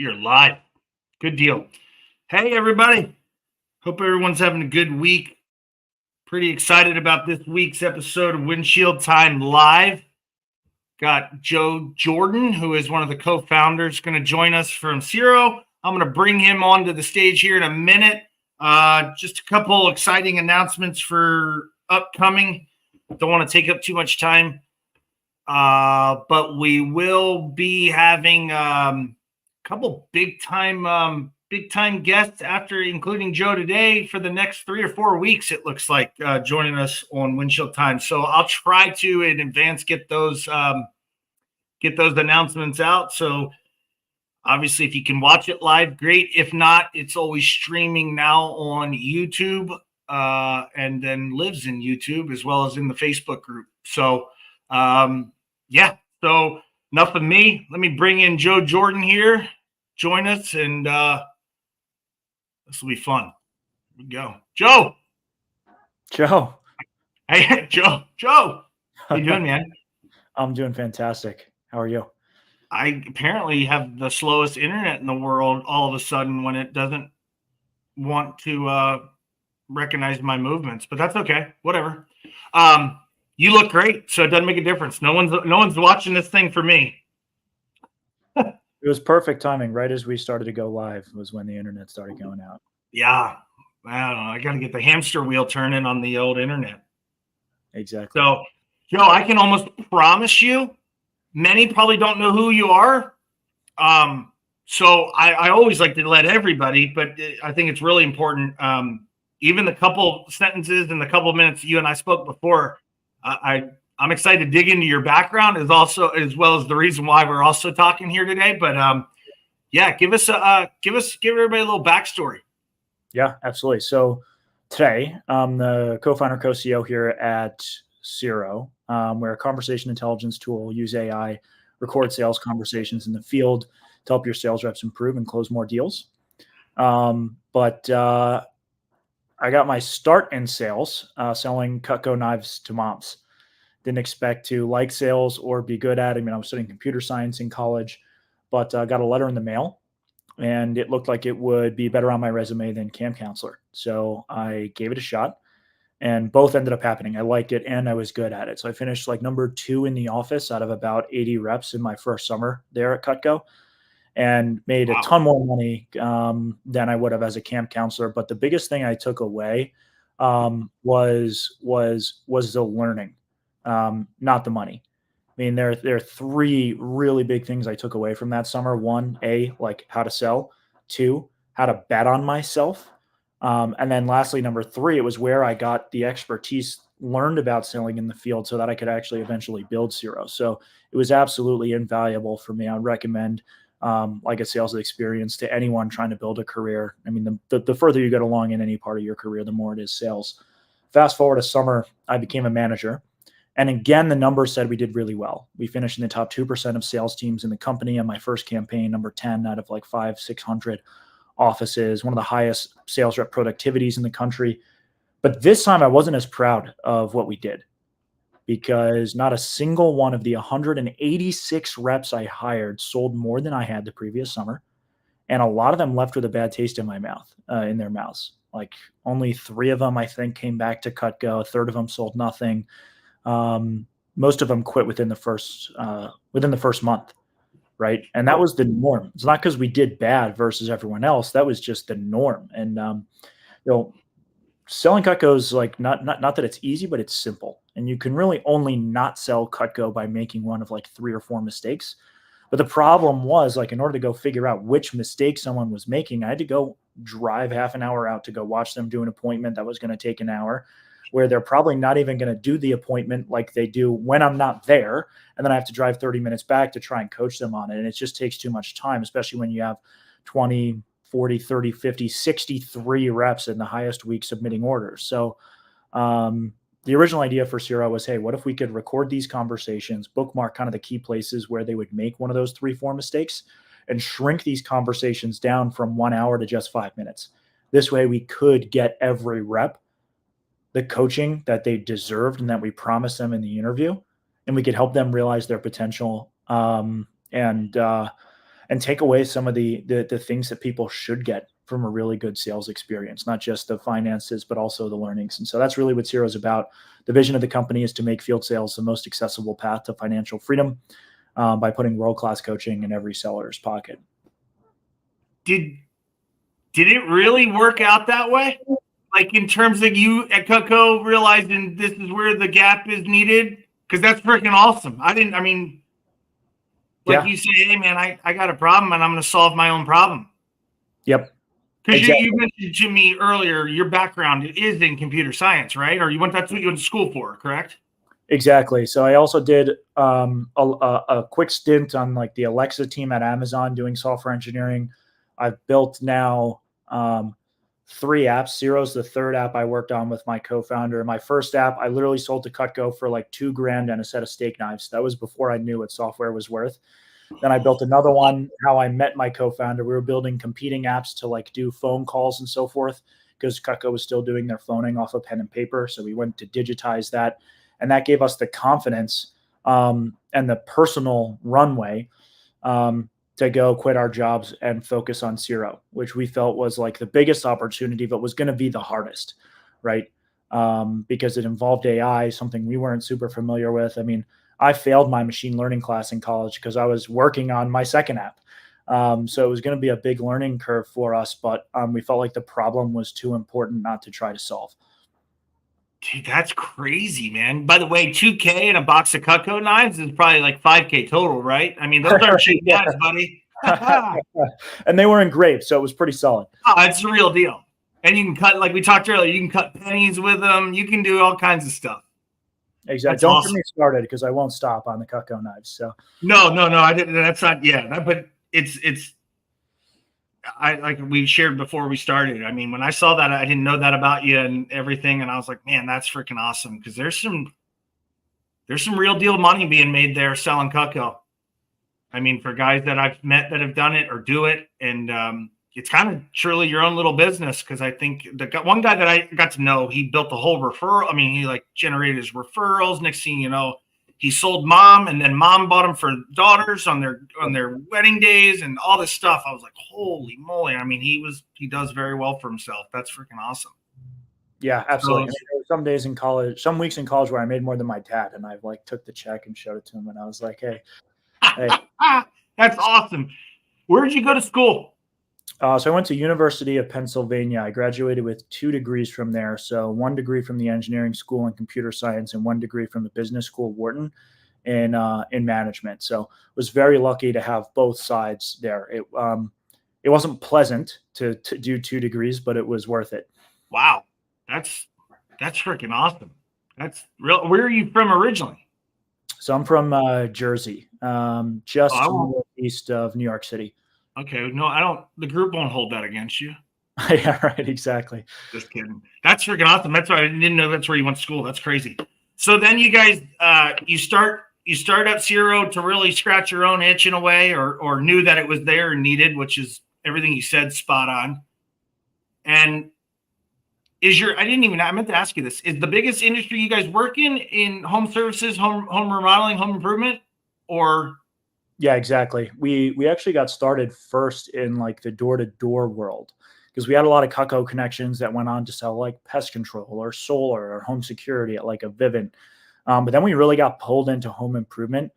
We are live. Good deal. Hey, everybody. Hope everyone's having a good week. Pretty excited about this week's episode of Windshield Time Live. Got Joe Jordan, who is one of the co-founders, going to join us from Siro. I'm going to bring him onto the stage here in a minute. Just a couple exciting announcements for upcoming. Don't want to take up too much time. But we will be having a couple big time guests after including Joe today for the next 3 or 4 weeks. It looks like joining us on Windshield Time. So I'll try to in advance get those announcements out. So obviously, if you can watch it live, great. If not, it's always streaming now on YouTube and then lives in YouTube as well as in the Facebook group. So yeah, so enough of me. Let me bring in Joe Jordan here. Join us, and this will be fun. Here we go. Joe. Hey, Joe. How you doing, man? I'm doing fantastic. How are you? I apparently have the slowest internet in the world all of a sudden when it doesn't want to recognize my movements, but that's okay. Whatever. You look great, so it doesn't make a difference. No one's watching this thing for me. It was perfect timing. Right as we started to go live was when the internet started going out. Yeah. I don't know. I got to get the hamster wheel turning on the old internet. Exactly. So, Joe, I can almost promise you, many probably don't know who you are. So I always like to let everybody, but I think it's really important. Even the couple sentences and the couple minutes you and I spoke before, I'm excited to dig into your background as well as the reason why we're also talking here today. But yeah, give everybody a little backstory. Yeah, absolutely. So today, I'm the co-founder, co-CEO here at Siro. We're a conversation intelligence tool, use AI, record sales conversations in the field to help your sales reps improve and close more deals. But I got my start in sales selling CUTCO knives to moms. Didn't expect to like sales or be good at it. I mean, I was studying computer science in college, but got a letter in the mail, and it looked like it would be better on my resume than camp counselor. So I gave it a shot, and both ended up happening. I liked it, and I was good at it. So I finished like number 2 in the office out of about 80 reps in my first summer there at CUTCO, and made a ton more money than I would have as a camp counselor. But the biggest thing I took away was the learning, not the money. I mean, there are 3 really big things I took away from that summer. 1, like how to sell. 2, how to bet on myself. And then lastly, number 3, it was where I got the expertise, learned about selling in the field so that I could actually eventually build Siro. So it was absolutely invaluable for me. I would recommend like a sales experience to anyone trying to build a career. I mean, the further you get along in any part of your career, the more it is sales. Fast forward a summer, I became a manager. And again, the numbers said we did really well. We finished in the top 2% of sales teams in the company on my first campaign, number 10 out of like 500-600 offices, one of the highest sales rep productivities in the country. But this time I wasn't as proud of what we did, because not a single one of the 186 reps I hired sold more than I had the previous summer. And a lot of them left with a bad taste in my mouth, in their mouths. Like only 3 of them, I think, came back to CUTCO. A third of them sold nothing. Most of them quit within the first month. Right. And that was the norm. It's not because we did bad versus everyone else. That was just the norm. And, selling CUTCO is like not that it's easy, but it's simple. And you can really only not sell CUTCO by making one of like 3 or 4 mistakes. But the problem was, like, in order to go figure out which mistake someone was making, I had to go drive half an hour out to go watch them do an appointment that was going to take an hour, where they're probably not even going to do the appointment like they do when I'm not there. And then I have to drive 30 minutes back to try and coach them on it. And it just takes too much time, especially when you have 20, 40, 30, 50, 63 reps in the highest week submitting orders. So the original idea for Siro was, hey, what if we could record these conversations, bookmark kind of the key places where they would make one of those 3-4 mistakes, and shrink these conversations down from 1 hour to just 5 minutes. This way we could get every rep the coaching that they deserved and that we promised them in the interview, and we could help them realize their potential and and take away some of the things that people should get from a really good sales experience, not just the finances, but also the learnings. And so that's really what Siro is about. The vision of the company is to make field sales the most accessible path to financial freedom by putting world-class coaching in every seller's pocket. Did it really work out that way? Like in terms of you at CUTCO realizing this is where the gap is needed? Because that's freaking awesome. You say, hey man, I got a problem and I'm going to solve my own problem. Yep. Because you mentioned to me earlier, your background is in computer science, right? Or that's what you went to school for, correct? Exactly. So I also did a quick stint on like the Alexa team at Amazon doing software engineering. I've built now 3 apps. Siro's the 3rd app I worked on with my co-founder. My first app, I literally sold to CUTCO for like $2,000 and a set of steak knives. That was before I knew what software was worth. Then I built another one, how I met my co-founder. We were building competing apps to like do phone calls and so forth because CUTCO was still doing their phoning off of pen and paper. So we went to digitize that. And that gave us the confidence and the personal runway to go quit our jobs and focus on Siro, which we felt was like the biggest opportunity, but was going to be the hardest, right? Because it involved AI, something we weren't super familiar with. I mean, I failed my machine learning class in college because I was working on my second app. So it was going to be a big learning curve for us, but we felt like the problem was too important not to try to solve. Dude, that's crazy, man. By the way, $2K and a box of CUTCO knives is probably like $5K total, right? I mean, those aren't cheap knives, buddy. And they were engraved, so it was pretty solid. Oh, it's the real deal. And you can cut, like we talked earlier, you can cut pennies with them. You can do all kinds of stuff. Exactly. That's Don't awesome. get me started because I won't stop on the CUTCO knives. So no, I didn't. That's not. Yeah, but it's. Like we shared before we started. I mean, when I saw that, I didn't know that about you and everything, and I was like, man, that's freaking awesome because there's some real deal money being made there selling CUTCO. I mean, for guys that I've met that have done it or do it, and it's kind of truly your own little business. Because I think one guy that I got to know, he built a whole referral. I mean, he like generated his referrals. Next thing you know, he sold mom, and then mom bought him for daughters on their wedding days and all this stuff. I was like, holy moly! I mean, he does very well for himself. That's freaking awesome. Yeah, absolutely. So, I mean, some days in college, some weeks in college where I made more than my dad, and I like took the check and showed it to him, and I was like, hey. That's awesome. Where did you go to school? So I went to University of Pennsylvania. I graduated with 2 degrees from there. So 1 degree from the engineering school in computer science and 1 degree from the business school, Wharton, in management. So I was very lucky to have both sides there. It wasn't pleasant to do 2 degrees, but it was worth it. Wow, that's freaking awesome. That's real. Where are you from originally? So I'm from Jersey, just northeast of New York City. Okay, no, I don't. The group won't hold that against you. Yeah, right. Exactly. Just kidding. That's freaking awesome. That's why I didn't know that's where you went to school. That's crazy. So then you guys, you start up Siro to really scratch your own itch in a way, or knew that it was there and needed, which is everything you said spot on. And I meant to ask you this. Is the biggest industry you guys work in home services, home remodeling, home improvement, or? Yeah, exactly. We actually got started first in like the door-to-door world because we had a lot of CUTCO connections that went on to sell like pest control or solar or home security at like a Vivint. But then we really got pulled into home improvement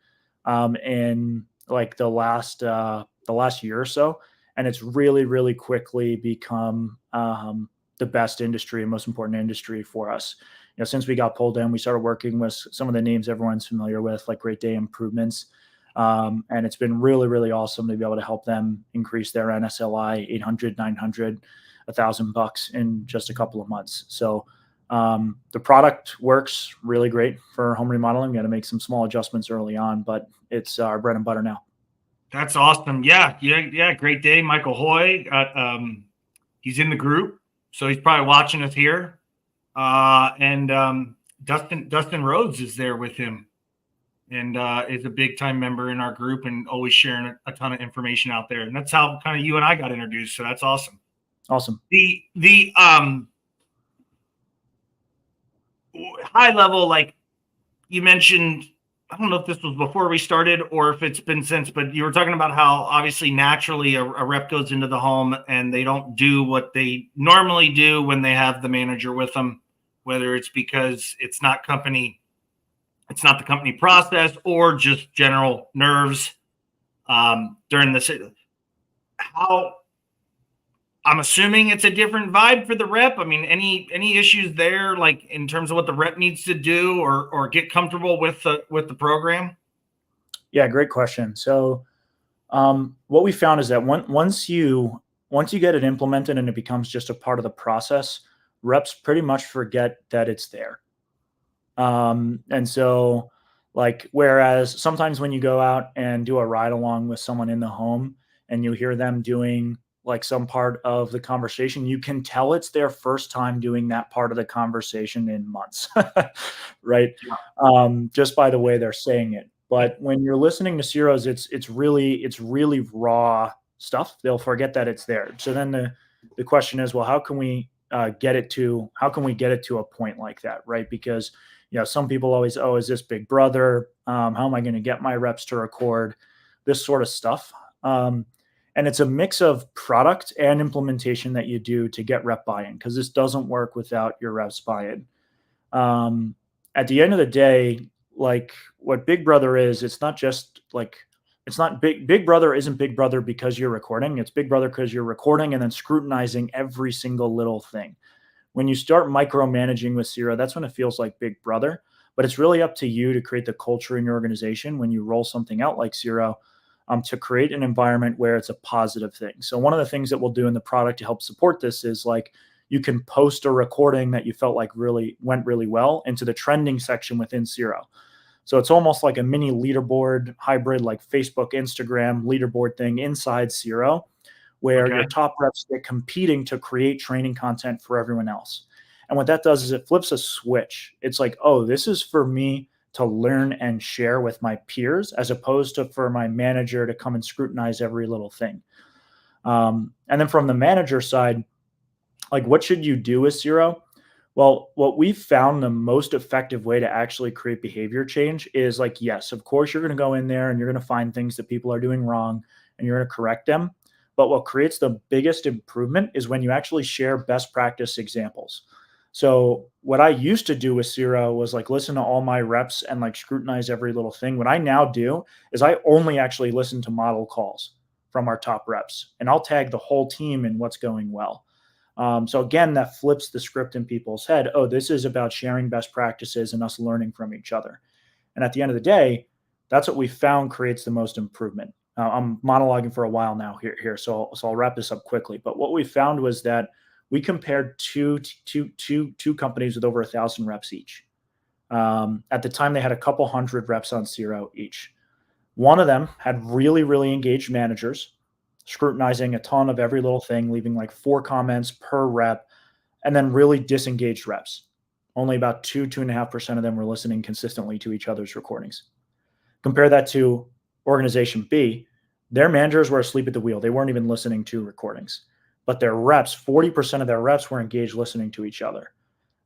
in like the last year or so. And it's really, really quickly become the best industry and most important industry for us. You know, since we got pulled in, we started working with some of the names everyone's familiar with, like Great Day Improvements. And it's been really, really awesome to be able to help them increase their NSLI 800, 900, $1,000 in just a couple of months. So the product works really great for home remodeling. We got to make some small adjustments early on, but it's our bread and butter now. That's awesome. Yeah. Great Day. Michael Hoy, he's in the group, so he's probably watching us here. And Dustin Rhodes is there with him. And is a big time member in our group and always sharing a ton of information out there. And that's how kind of you and I got introduced. So that's awesome. Awesome. The high level, like you mentioned I don't know if this was before we started or if it's been since, but you were talking about how obviously naturally a rep goes into the home and they don't do what they normally do when they have the manager with them, whether it's because it's not the company process or just general nerves during this. How I'm assuming it's a different vibe for the rep. I mean, any issues there, like in terms of what the rep needs to do or get comfortable with the program? Yeah, great question. So what we found is that once you get it implemented and it becomes just a part of the process, reps pretty much forget that it's there. And so, like, whereas sometimes when you go out and do a ride along with someone in the home and you hear them doing like some part of the conversation, you can tell it's their first time doing that part of the conversation in months, right? Yeah. Just by the way they're saying it. But when you're listening to Ciro's, it's really raw stuff. They'll forget that it's there. So then the question is, well, how can we get it to a point like that, right? Because some people always, oh, is this Big Brother? How am I going to get my reps to record? This sort of stuff. And it's a mix of product and implementation that you do to get rep buy-in, because this doesn't work without your reps buy-in. At the end of the day, like what Big Brother is, it's not just like, it's not Big Brother isn't Big Brother because you're recording. It's Big Brother because you're recording and then scrutinizing every single little thing. When you start micromanaging with Siro, that's when it feels like Big Brother. But it's really up to you to create the culture in your organization when you roll something out like Siro, to create an environment where it's a positive thing. So one of the things that we'll do in the product to help support this is like you can post a recording that you felt like really went really well into the trending section within Siro. So it's almost like a mini leaderboard hybrid, like Facebook, Instagram leaderboard thing inside Siro, where your top reps get competing to create training content for everyone else. And what that does is it flips a switch. It's like, oh, this is for me to learn and share with my peers, as opposed to for my manager to come and scrutinize every little thing. And then from the manager side, like, what should you do with Siro? Well, what we've found the most effective way to actually create behavior change is like, yes, of course, you're going to go in there and you're going to find things that people are doing wrong and you're going to correct them. But what creates the biggest improvement is when you actually share best practice examples. So what I used to do with Siro was like listen to all my reps and like scrutinize every little thing. What I now do is I only actually listen to model calls from our top reps, and I'll tag the whole team in what's going well. So again, that flips the script in people's head. Oh, this is about sharing best practices and us learning from each other. And at the end of the day, that's what we found creates the most improvement. I'm monologuing for a while now here, so I'll wrap this up quickly. But what we found was that we compared two companies with over 1,000 reps each. At the time, they had a couple hundred reps on Siro each. One of them had really, really engaged managers, scrutinizing a ton of every little thing, leaving like 4 comments per rep, and then really disengaged reps. Only about 2.5% of them were listening consistently to each other's recordings. Compare that to organization B. Their managers were asleep at the wheel. They weren't even listening to recordings. But their reps, 40% of their reps were engaged listening to each other.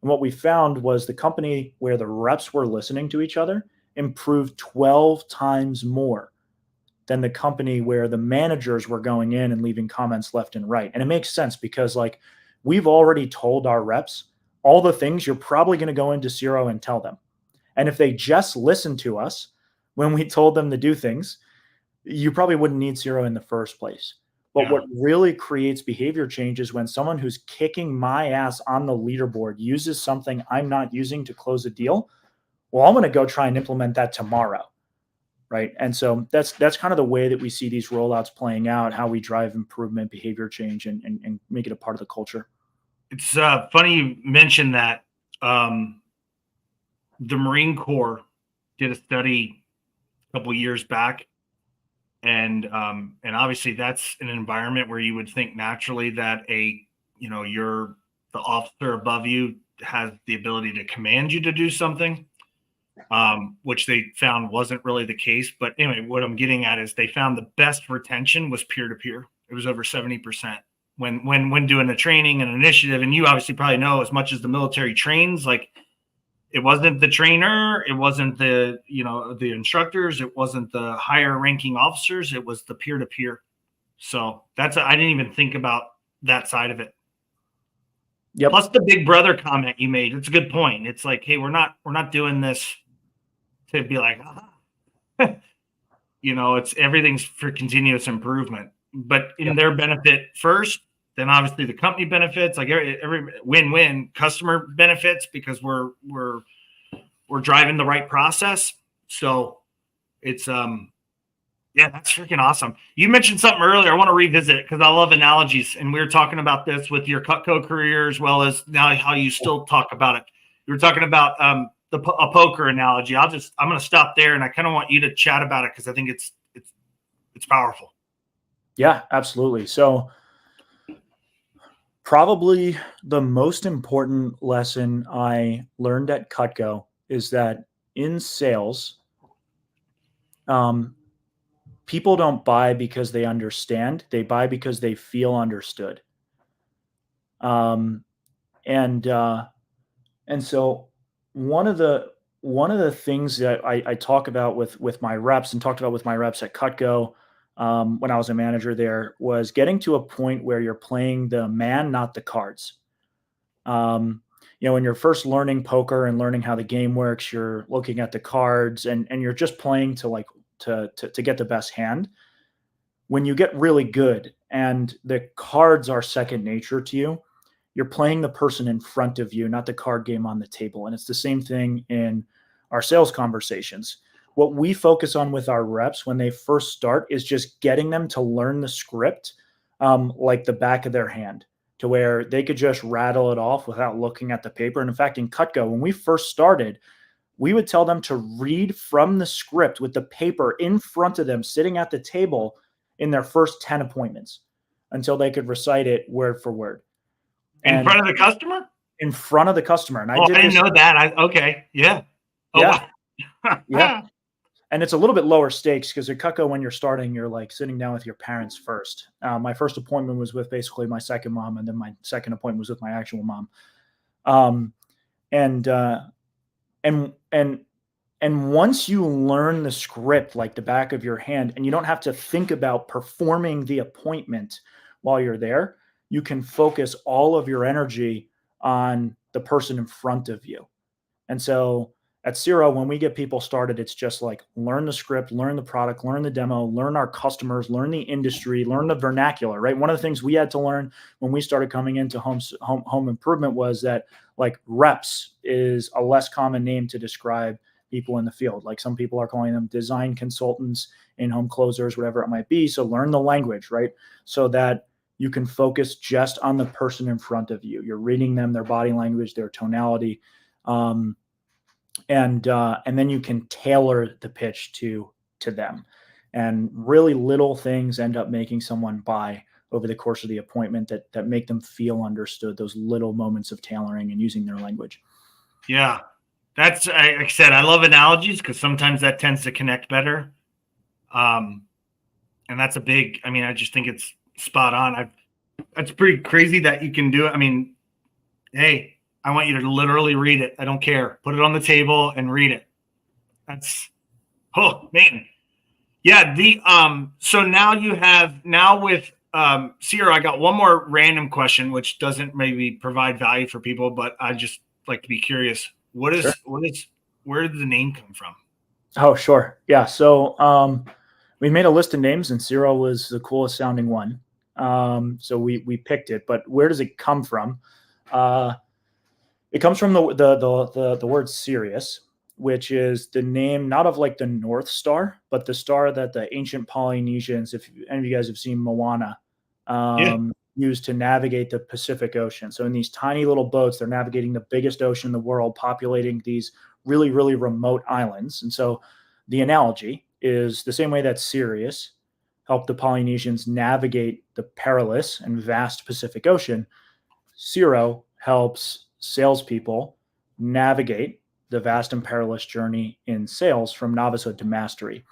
And what we found was the company where the reps were listening to each other improved 12 times more than the company where the managers were going in and leaving comments left and right. And it makes sense because like we've already told our reps all the things you're probably going to go into Siro and tell them. And if they just listened to us when we told them to do things, you probably wouldn't need Siro in the first place. But what really creates behavior change is when someone who's kicking my ass on the leaderboard uses something I'm not using to close a deal. Well, I'm going to go try and implement that tomorrow. Right. And so that's kind of the way that we see these rollouts playing out, how we drive improvement, behavior change, and make it a part of the culture. It's funny you mentioned that. The Marine Corps did a study a couple years back. And obviously that's an environment where you would think naturally that the officer above you has the ability to command you to do something, which they found wasn't really the case. But anyway, what I'm getting at is they found the best retention was peer-to-peer. It was over 70% when doing a training and initiative. And you obviously probably know as much as the military trains, like It wasn't the trainer. It wasn't the instructors. It wasn't the higher ranking officers. It was the peer to peer. So I didn't even think about that side of it. Yep. Plus the big brother comment you made. It's a good point. It's like, hey, we're not doing this to be like, it's everything's for continuous improvement, but in their benefit first. Then obviously the company benefits, like every win-win. Customer benefits because we're driving the right process. So it's that's freaking awesome. You mentioned something earlier. I want to revisit it because I love analogies, and we were talking about this with your CUTCO career as well as now how you still talk about it. You were talking about a poker analogy. I'm going to stop there, and I kind of want you to chat about it because I think it's powerful. Yeah, absolutely. So probably the most important lesson I learned at CUTCO is that in sales, people don't buy because they understand. They buy because they feel understood. And so one of the things that I talk about with my reps and talked about with my reps at CUTCO when I was a manager there was getting to a point where you're playing the man, not the cards. When you're first learning poker and learning how the game works, you're looking at the cards and you're just playing to get the best hand. When you get really good and the cards are second nature to you, you're playing the person in front of you, not the card game on the table. And it's the same thing in our sales conversations. What we focus on with our reps when they first start is just getting them to learn the script like the back of their hand, to where they could just rattle it off without looking at the paper. And in fact, in CUTCO, when we first started, we would tell them to read from the script with the paper in front of them, sitting at the table in their first 10 appointments until they could recite it word for word. In front of the customer? In front of the customer. And I didn't know that. Okay. Yeah. Oh, yeah. Wow. Yeah. And it's a little bit lower stakes because at CUTCO, when you're starting, you're like sitting down with your parents first. My first appointment was with basically my second mom, and then my second appointment was with my actual mom. And once you learn the script like the back of your hand, and you don't have to think about performing the appointment while you're there, you can focus all of your energy on the person in front of you. And so at Siro, when we get people started, it's just like learn the script, learn the product, learn the demo, learn our customers, learn the industry, learn the vernacular, right? One of the things we had to learn when we started coming into home improvement was that like reps is a less common name to describe people in the field. Like some people are calling them design consultants, in-home closers, whatever it might be. So learn the language, right? So that you can focus just on the person in front of you. You're reading them, their body language, their tonality. And then you can tailor the pitch to them. And really little things end up making someone buy over the course of the appointment that make them feel understood, those little moments of tailoring and using their language. Yeah. That's, like I said, I love analogies because sometimes that tends to connect better. And that's I just think it's spot on. That's pretty crazy that you can do it. I mean, hey, I want you to literally read it. I don't care. Put it on the table and read it. Oh man. Yeah. So now with Siro, I got one more random question, which doesn't maybe provide value for people, but I just like to be curious. Where did the name come from? Oh, sure. Yeah. So we made a list of names and Siro was the coolest sounding one. So we picked it, but where does it come from? It comes from the word Sirius, which is the name not of like the North Star, but the star that the ancient Polynesians, if any of you guys have seen Moana, used to navigate the Pacific Ocean. So in these tiny little boats, they're navigating the biggest ocean in the world, populating these really, really remote islands. And so the analogy is the same way that Sirius helped the Polynesians navigate the perilous and vast Pacific Ocean. Siro helps salespeople navigate the vast and perilous journey in sales from novicehood to mastery.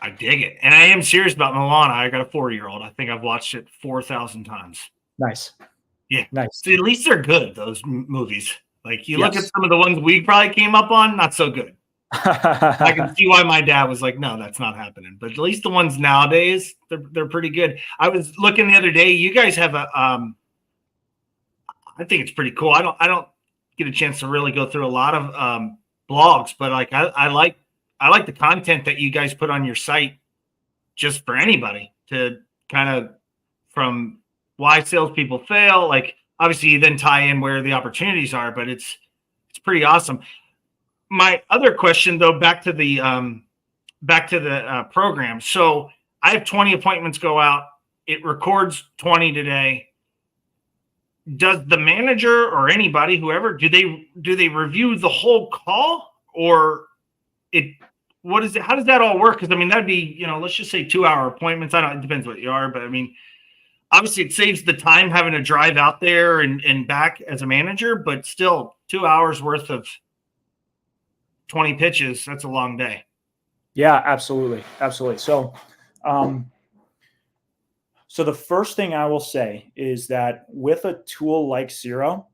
I dig it. And I am serious about Moana. I got a 4-year-old. I think I've watched it 4,000 times. Nice. Yeah. Nice. So at least they're good, those movies. Like you look at some of the ones we probably came up on, not so good. I can see why my dad was like, no, that's not happening. But at least the ones nowadays, they're pretty good. I was looking the other day. You guys have a I think it's pretty cool. I don't get a chance to really go through a lot of blogs, but like I like the content that you guys put on your site just for anybody to kind of from why salespeople fail. Like obviously you then tie in where the opportunities are, but it's pretty awesome. My other question though, back to the program. So I have 20 appointments go out. It records 20 today. Does the manager or anybody, whoever, do they review the whole call, or what is it? How does that all work? Because I mean, that'd be, let's just say 2-hour appointments. I don't, it depends what you are, but I mean, obviously it saves the time having to drive out there and back as a manager, but still 2 hours worth of 20 pitches. That's a long day. Yeah, absolutely. Absolutely. So, so the first thing I will say is that with a tool like Siro,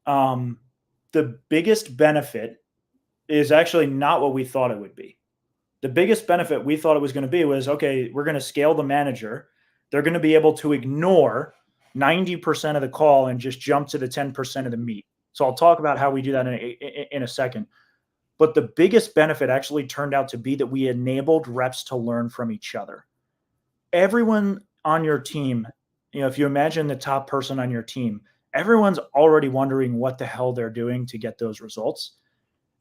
the biggest benefit is actually not what we thought it would be. The biggest benefit we thought it was going to be was, okay, we're going to scale the manager. They're going to be able to ignore 90% of the call and just jump to the 10% of the meat. So I'll talk about how we do that in a second. But the biggest benefit actually turned out to be that we enabled reps to learn from each other. Everyone on your team, if you imagine the top person on your team, everyone's already wondering what the hell they're doing to get those results.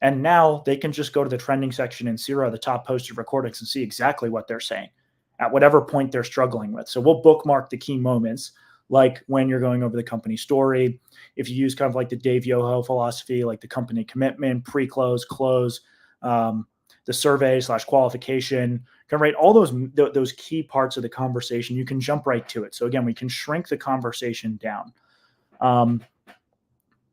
And now they can just go to the trending section in Siro, the top posted recordings, and see exactly what they're saying at whatever point they're struggling with. So we'll bookmark the key moments, like when you're going over the company story. If you use kind of like the Dave Yoho philosophy, like the company commitment, pre-close, close, the survey / qualification, kind of right, all those key parts of the conversation, you can jump right to it. So again, we can shrink the conversation down.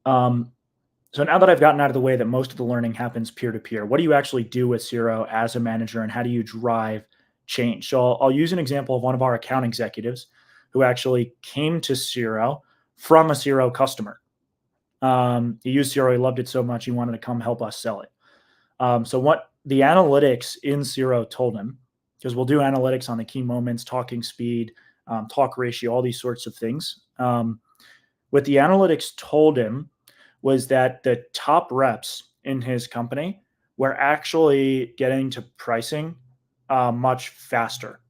So now that I've gotten out of the way that most of the learning happens peer-to-peer, what do you actually do with Siro as a manager, and how do you drive change? So I'll use an example of one of our account executives who actually came to Siro from a Siro customer. He used Siro, he loved it so much, he wanted to come help us sell it. So what the analytics in Siro told him, because we'll do analytics on the key moments, talking speed, talk ratio, all these sorts of things. What the analytics told him was that the top reps in his company were actually getting to pricing much faster.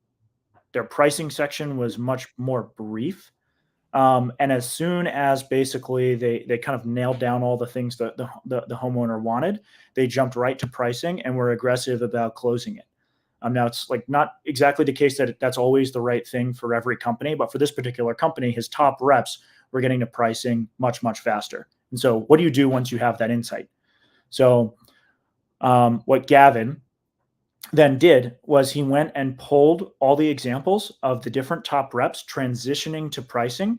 Their pricing section was much more brief. And as soon as basically they kind of nailed down all the things that the homeowner wanted, they jumped right to pricing and were aggressive about closing it. Now it's like not exactly the case that that's always the right thing for every company, but for this particular company, his top reps were getting to pricing much, much faster. And so what do you do once you have that insight? So what Gavin then did was he went and pulled all the examples of the different top reps transitioning to pricing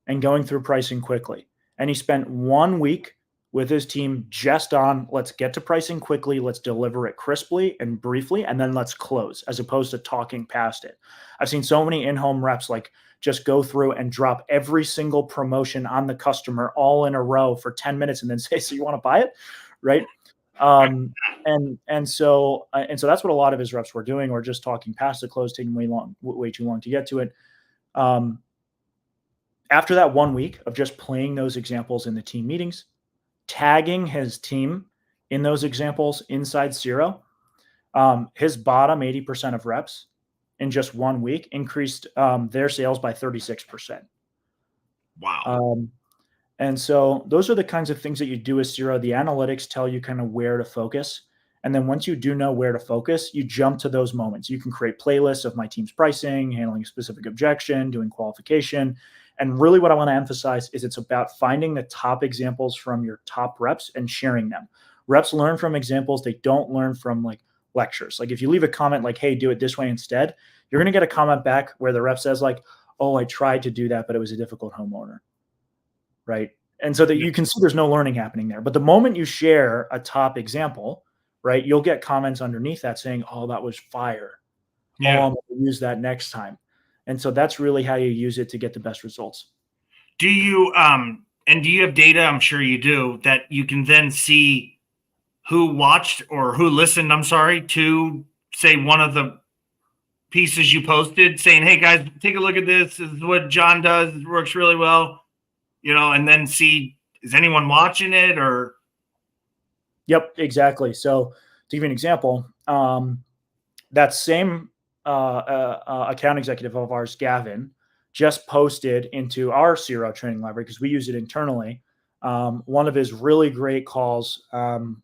and going through pricing quickly. And he spent 1 week with his team just on, let's get to pricing quickly, let's deliver it crisply and briefly, and then let's close, as opposed to talking past it. I've seen so many in-home reps like just go through and drop every single promotion on the customer all in a row for 10 minutes and then say, so you want to buy it? Right. And so that's what a lot of his reps were doing, or just talking past the close, taking way too long to get to it. After that 1 week of just playing those examples in the team meetings, tagging his team in those examples inside Siro, his bottom 80% of reps in just 1 week increased their sales by 36%. Wow. And so those are the kinds of things that you do with Siro. The analytics tell you kind of where to focus. And then once you do know where to focus, you jump to those moments. You can create playlists of my team's pricing, handling a specific objection, doing qualification. And really what I want to emphasize is it's about finding the top examples from your top reps and sharing them. Reps learn from examples. They don't learn from like lectures. Like if you leave a comment like, hey, do it this way instead, you're going to get a comment back where the rep says like, oh, I tried to do that, but it was a difficult homeowner. Right. And so that you can see there's no learning happening there. But the moment you share a top example, right, you'll get comments underneath that saying, oh, that was fire. Yeah. Oh, I'm going to use that next time. And so that's really how you use it to get the best results. Do you, And do you have data? I'm sure you do, that you can then see who watched or who listened, I'm sorry, to say one of the pieces you posted saying, hey guys, take a look at this. This is what John does. It works really well, and then see, is anyone watching it or? Yep, exactly. So to give you an example, that same account executive of ours, Gavin, just posted into our Siro training library because we use it internally. One of his really great calls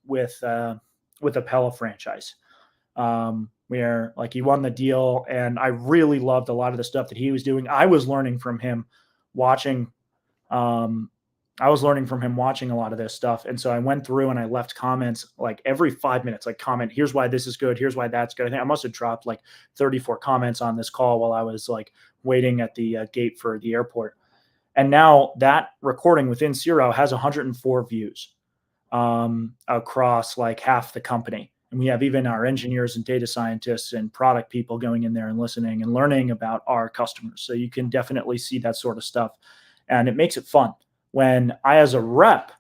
with a Pella franchise, where like he won the deal, and I really loved a lot of the stuff that he was doing. I was learning from him watching. I was learning from him watching a lot of this stuff. And so I went through and I left comments like every 5 minutes, like comment, here's why this is good. Here's why that's good. I think I must've dropped like 34 comments on this call while I was like waiting at the gate for the airport. And now that recording within Siro has 104 views across like half the company. And we have even our engineers and data scientists and product people going in there and listening and learning about our customers. So you can definitely see that sort of stuff. And it makes it fun when I, as a rep,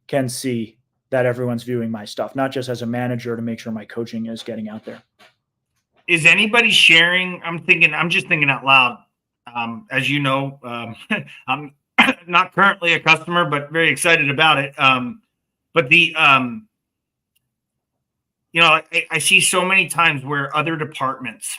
can see that everyone's viewing my stuff, not just as a manager to make sure my coaching is getting out there. Is anybody sharing? I'm just thinking out loud. As you know, I'm not currently a customer, but very excited about it. But I see so many times where other departments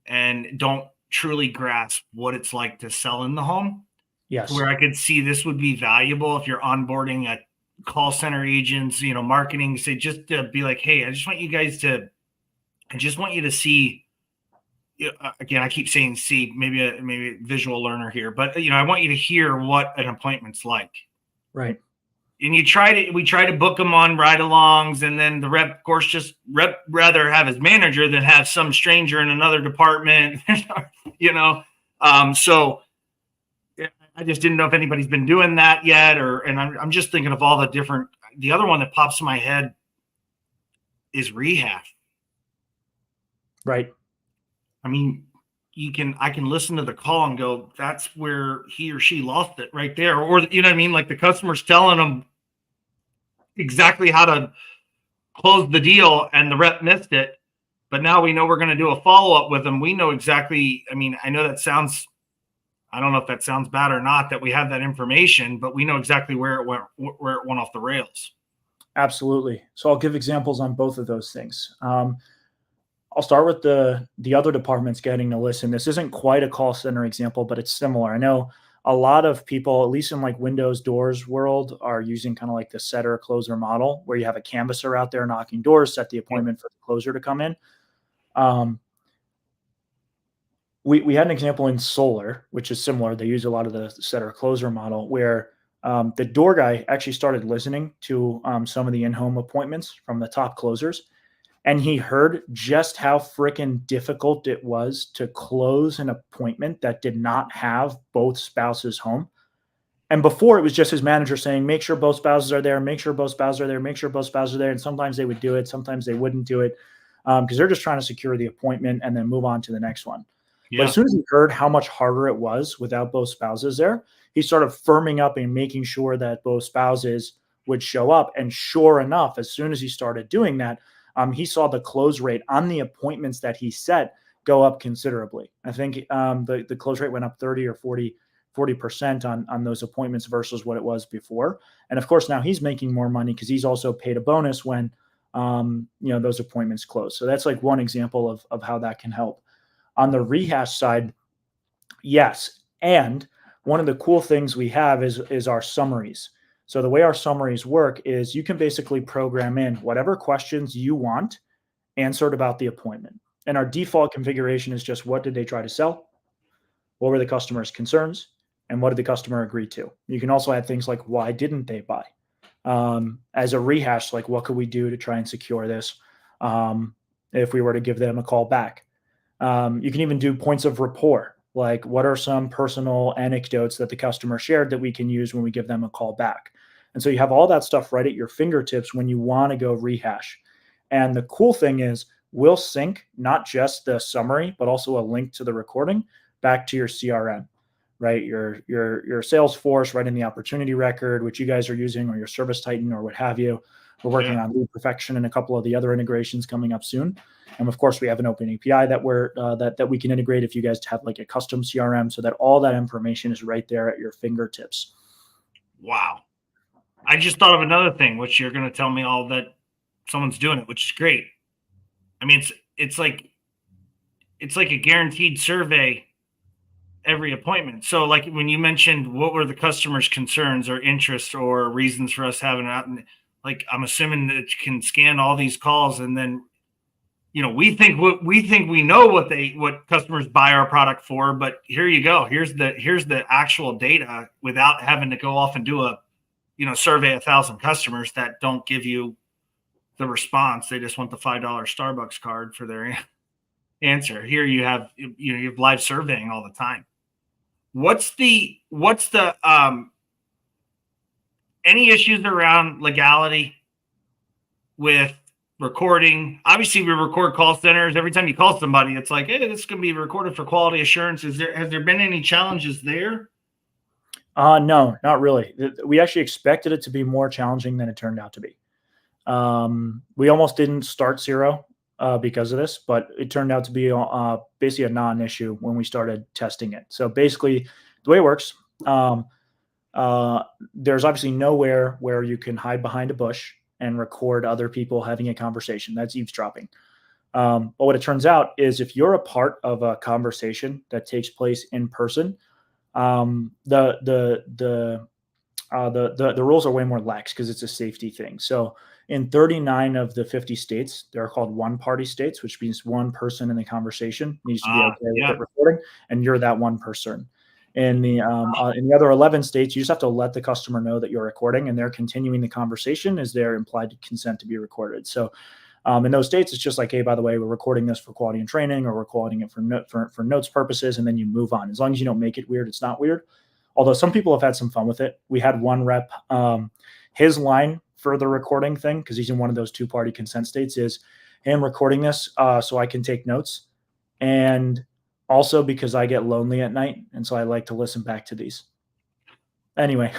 and don't truly grasp what it's like to sell in the home. Yes. Where I could see this would be valuable if you're onboarding a call center agents, marketing, say, just to be like, hey, I just want you to see, again, I keep saying see, maybe a visual learner here, but I want you to hear what an appointment's like. Right. And we try to book them on ride-alongs, and then the rep, of course, rather have his manager than have some stranger in another department, so I just didn't know if anybody's been doing that yet, and I'm just thinking of all the other one that pops in my head is rehash. Right. I mean, I can listen to the call and go, that's where he or she lost it right there. Or, you know what I mean? Like the customer's telling them exactly how to close the deal and the rep missed it. But now we know we're going to do a follow-up with them. We know exactly. I mean, I know I don't know if that sounds bad or not that we have that information, but we know exactly where it went off the rails. Absolutely. So I'll give examples on both of those things. I'll start with the other departments getting to listen. This isn't quite a call center example, but it's similar. I know a lot of people, at least in like Windows doors world, are using kind of like the setter closer model where you have a canvasser out there knocking doors, set the appointment for the closer to come in. We had an example in solar, which is similar. They use a lot of the setter closer model where the door guy actually started listening to some of the in-home appointments from the top closers. And he heard just how freaking difficult it was to close an appointment that did not have both spouses home. And before, it was just his manager saying, make sure both spouses are there, make sure both spouses are there, make sure both spouses are there. And sometimes they would do it. Sometimes they wouldn't do it because they're just trying to secure the appointment and then move on to the next one. Yeah. But as soon as he heard how much harder it was without both spouses there, he started firming up and making sure that both spouses would show up. And sure enough, as soon as he started doing that, he saw the close rate on the appointments that he set go up considerably. I think the close rate went up 30 or 40% on those appointments versus what it was before. And of course, now he's making more money because he's also paid a bonus when those appointments close. So that's like one example of how that can help. On the rehash side, yes. And one of the cool things we have is our summaries. So the way our summaries work is you can basically program in whatever questions you want answered about the appointment. And our default configuration is just what did they try to sell? What were the customer's concerns? And what did the customer agree to? You can also add things like why didn't they buy? As a rehash, like what could we do to try and secure this if we were to give them a call back? You can even do points of rapport. Like what are some personal anecdotes that the customer shared that we can use when we give them a call back? And so you have all that stuff right at your fingertips when you want to go rehash. And the cool thing is we'll sync not just the summary, but also a link to the recording back to your CRM, right? Your Salesforce, right in the opportunity record, which you guys are using, or your Service Titan, or what have you. We're working on Lead Perfection and a couple of the other integrations coming up soon. And of course, we have an open API that we can integrate if you guys have like a custom CRM, so that all that information is right there at your fingertips. Wow. I just thought of another thing, which you're going to tell me all that someone's doing it, which is great. I mean, it's like a guaranteed survey every appointment. So like when you mentioned what were the customer's concerns or interests or reasons for us having out, and like I'm assuming that it can scan all these calls, and then we think we know what customers buy our product for, but here you go. Here's the actual data without having to go off and do a survey 1,000 customers that don't give you the response. They just want the $5 Starbucks card for their answer. Here you have live surveying all the time. What's the any issues around legality with recording? Obviously, we record call centers. Every time you call somebody, it's like, hey, this is going to be recorded for quality assurance. Has there been any challenges there? No, not really. We actually expected it to be more challenging than it turned out to be. We almost didn't start Siro because of this, but it turned out to be basically a non-issue when we started testing it. So basically, the way it works, there's obviously nowhere where you can hide behind a bush and record other people having a conversation. That's eavesdropping. But what it turns out is if you're a part of a conversation that takes place in person, the rules are way more lax because it's a safety thing. So in 39 of the 50 states, they're called one-party states, which means one person in the conversation needs to be okay with it recording, and you're that one person. In the other 11 states, you just have to let the customer know that you're recording, and they're continuing the conversation as their implied consent to be recorded. So in those states, it's just like, hey, by the way, we're recording this for quality and training, or we're recording it for notes purposes, and then you move on. As long as you don't make it weird, it's not weird. Although some people have had some fun with it. We had one rep, his line for the recording thing, because he's in one of those two-party consent states, is, hey, I'm recording this so I can take notes, and also because I get lonely at night, and so I like to listen back to these. Anyway,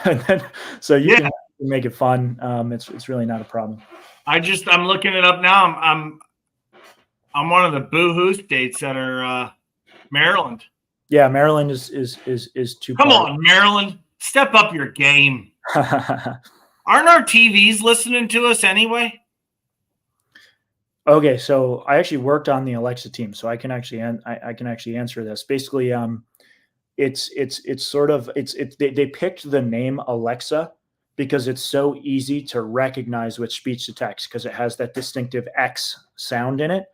so you can make it fun. It's really not a problem. I'm looking it up now. I'm one of the boohoo states that are Maryland. Yeah, Maryland is two. Come on, Maryland, step up your game. Aren't our TVs listening to us anyway? Okay, so I actually worked on the Alexa team, so I can actually answer this. Basically, they picked the name Alexa because it's so easy to recognize with speech to text because it has that distinctive X sound in it,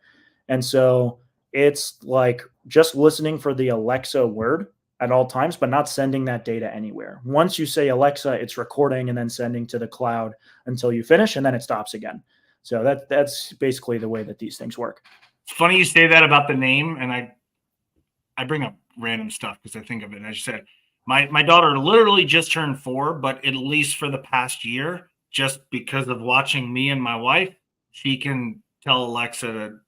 and so it's like just listening for the Alexa word at all times, but not sending that data anywhere. Once you say Alexa, it's recording and then sending to the cloud until you finish, and then it stops again. So that's basically the way that these things work. It's funny you say that about the name, and I bring up random stuff because I think of it. And I just said, my daughter literally just turned 4, but at least for the past year, just because of watching me and my wife, she can tell Alexa to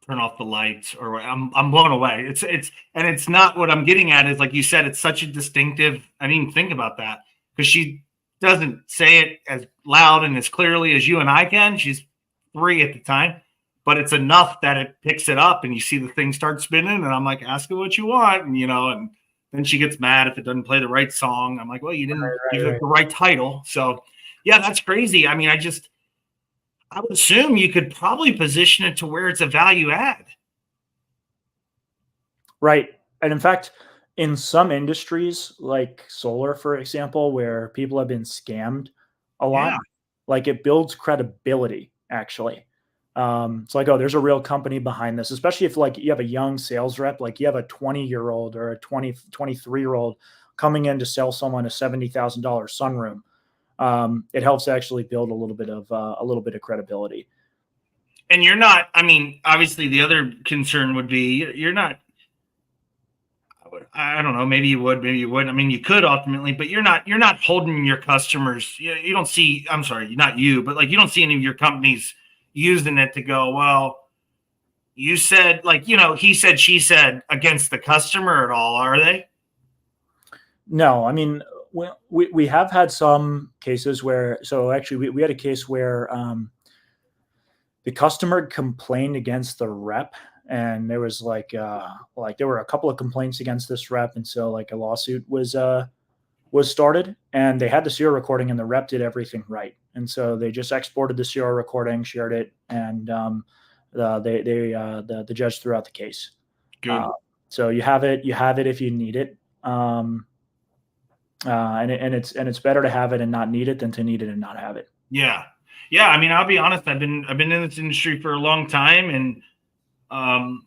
turn off the lights, or I'm blown away. It's not what I'm getting at is, like you said, it's such a distinctive. I didn't even think about that because she doesn't say it as loud and as clearly as you and I can. She's 3 at the time, but it's enough that it picks it up and you see the thing start spinning, and I'm like, ask her what you want. And, and then she gets mad if it doesn't play the right song. I'm like, well, you didn't give it the right title. So yeah, that's crazy. I mean, I would assume you could probably position it to where it's a value add. Right. And in fact, in some industries, like solar, for example, where people have been scammed a lot, like it builds credibility, actually. It's like, oh, there's a real company behind this, especially if like you have a young sales rep, like you have a 20-year-old or a 23-year-old coming in to sell someone a $70,000 sunroom. It helps actually build a little bit of credibility. And you're not, I mean, obviously the other concern would be you're not, I don't know, maybe you would, maybe you wouldn't. I mean, you could ultimately, but you're not holding your customers. You don't see, I'm sorry, not you, but like you don't see any of your companies using it to go, well, you said, like, he said, she said against the customer at all, are they? No, I mean, we have had some cases where, so actually we had a case where the customer complained against the rep, and there was like there were a couple of complaints against this rep, and so like a lawsuit was started, and they had the Siro recording, and the rep did everything right, and so they just exported the Siro recording, shared it, and the judge threw out the case. Good. So you have it if you need it, and it's better to have it and not need it than to need it and not have it. Yeah. Yeah. I mean, I'll be honest. I've been in this industry for a long time, and I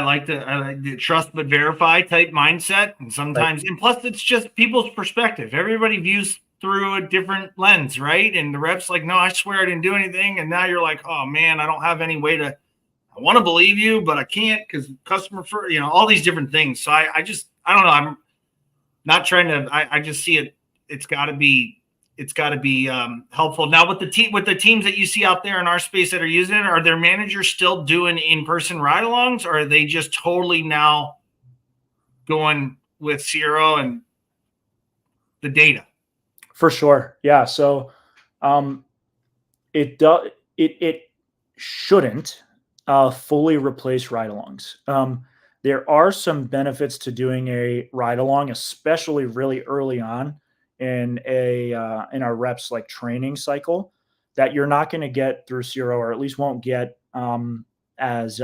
like the trust but verify type mindset, and sometimes, right. And plus, it's just people's perspective. Everybody views through a different lens, right? And the rep's like, no, I swear I didn't do anything, and now you're like, oh man, I don't have any way to. I want to believe you, but I can't because customer for all these different things. So I don't know. I'm not trying to. I just see it. It's got to be helpful. Now with the teams that you see out there in our space that are using it, are their managers still doing in-person ride-alongs, or are they just totally now going with Siro and the data? For sure. Yeah. So it shouldn't fully replace ride-alongs. There are some benefits to doing a ride-along, especially really early on in our reps like training cycle, that you're not going to get through Siro, or at least won't get as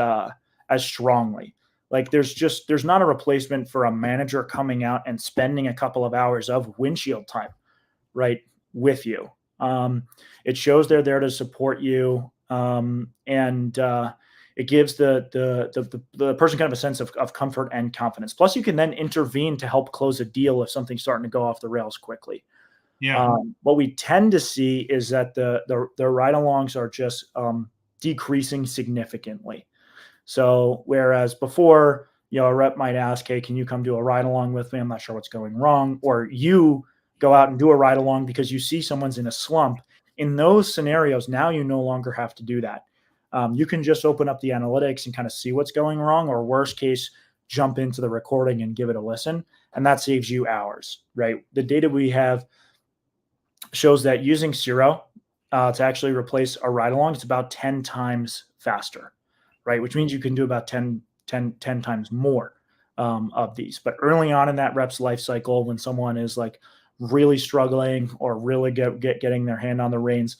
strongly. Like there's not a replacement for a manager coming out and spending a couple of hours of windshield time right with you. It shows they're there to support you, and it gives the person kind of a sense of comfort and confidence. Plus, you can then intervene to help close a deal if something's starting to go off the rails quickly. Yeah. What we tend to see is that the ride-alongs are just decreasing significantly. So whereas before, a rep might ask, hey, can you come do a ride-along with me? I'm not sure what's going wrong. Or you go out and do a ride-along because you see someone's in a slump. In those scenarios, now you no longer have to do that. You can just open up the analytics and kind of see what's going wrong, or worst case, jump into the recording and give it a listen. And that saves you hours, right? The data we have shows that using Siro to actually replace a ride-along, it's about 10 times faster, right? Which means you can do about 10 times more of these. But early on in that rep's life cycle, when someone is like really struggling or really getting their hand on the reins,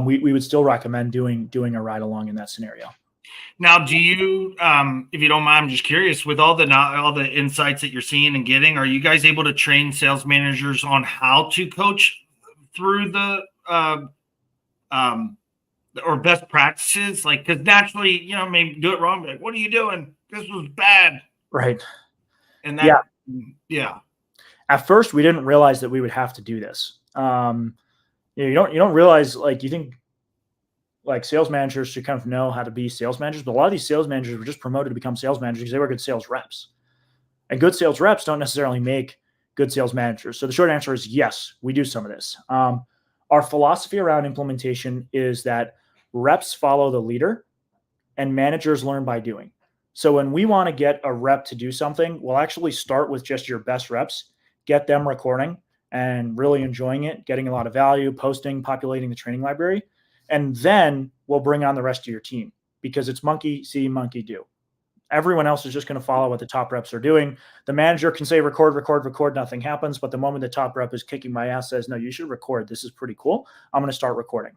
we would still recommend doing a ride along in that scenario. Now, do you, if you don't mind, I'm just curious, with all the insights that you're seeing and getting, are you guys able to train sales managers on how to coach through the or best practices? Like, because naturally, maybe do it wrong, like, what are you doing? This was bad, right? And that, yeah. At first, we didn't realize that we would have to do this. You don't realize, like, you think like sales managers should kind of know how to be sales managers, but a lot of these sales managers were just promoted to become sales managers because they were good sales reps, and good sales reps don't necessarily make good sales managers. So the short answer is yes, we do some of this. Our philosophy around implementation is that reps follow the leader and managers learn by doing. So when we want to get a rep to do something, we'll actually start with just your best reps, get them recording and really enjoying it, getting a lot of value, posting, populating the training library. And then we'll bring on the rest of your team, because it's monkey see, monkey do. Everyone else is just going to follow what the top reps are doing. The manager can say record, nothing happens. But the moment the top rep is kicking my ass, says, no, you should record. This is pretty cool. I'm going to start recording.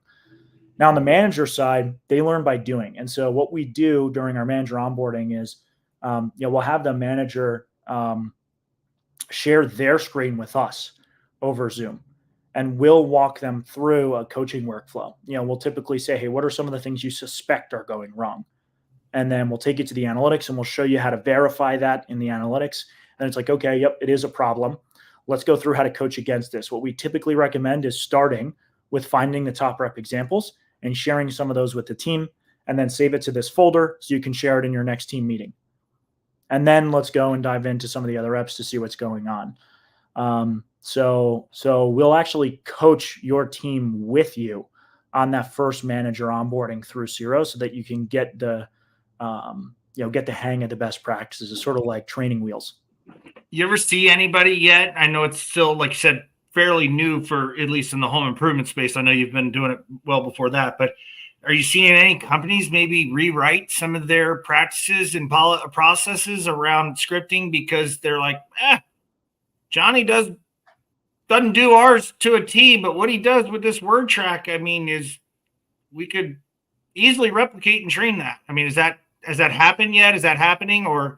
Now on the manager side, they learn by doing. And so what we do during our manager onboarding is, we'll have the manager share their screen with us over Zoom, and we'll walk them through a coaching workflow. We'll typically say, hey, what are some of the things you suspect are going wrong? And then we'll take you to the analytics and we'll show you how to verify that in the analytics. And it's like, okay, yep, it is a problem. Let's go through how to coach against this. What we typically recommend is starting with finding the top rep examples and sharing some of those with the team, and then save it to this folder so you can share it in your next team meeting. And then let's go and dive into some of the other reps to see what's going on. So we'll actually coach your team with you on that first manager onboarding through Siro, so that you can get the hang of the best practices. It's sort of like training wheels. You ever see anybody yet? I know it's still, like you said, fairly new for at least in the home improvement space. I know you've been doing it well before that, but are you seeing any companies maybe rewrite some of their practices and processes around scripting because they're like, Johnny doesn't do ours to a T, but what he does with this word track, I mean, is we could easily replicate and train that. I mean, has that happened yet? Is that happening or?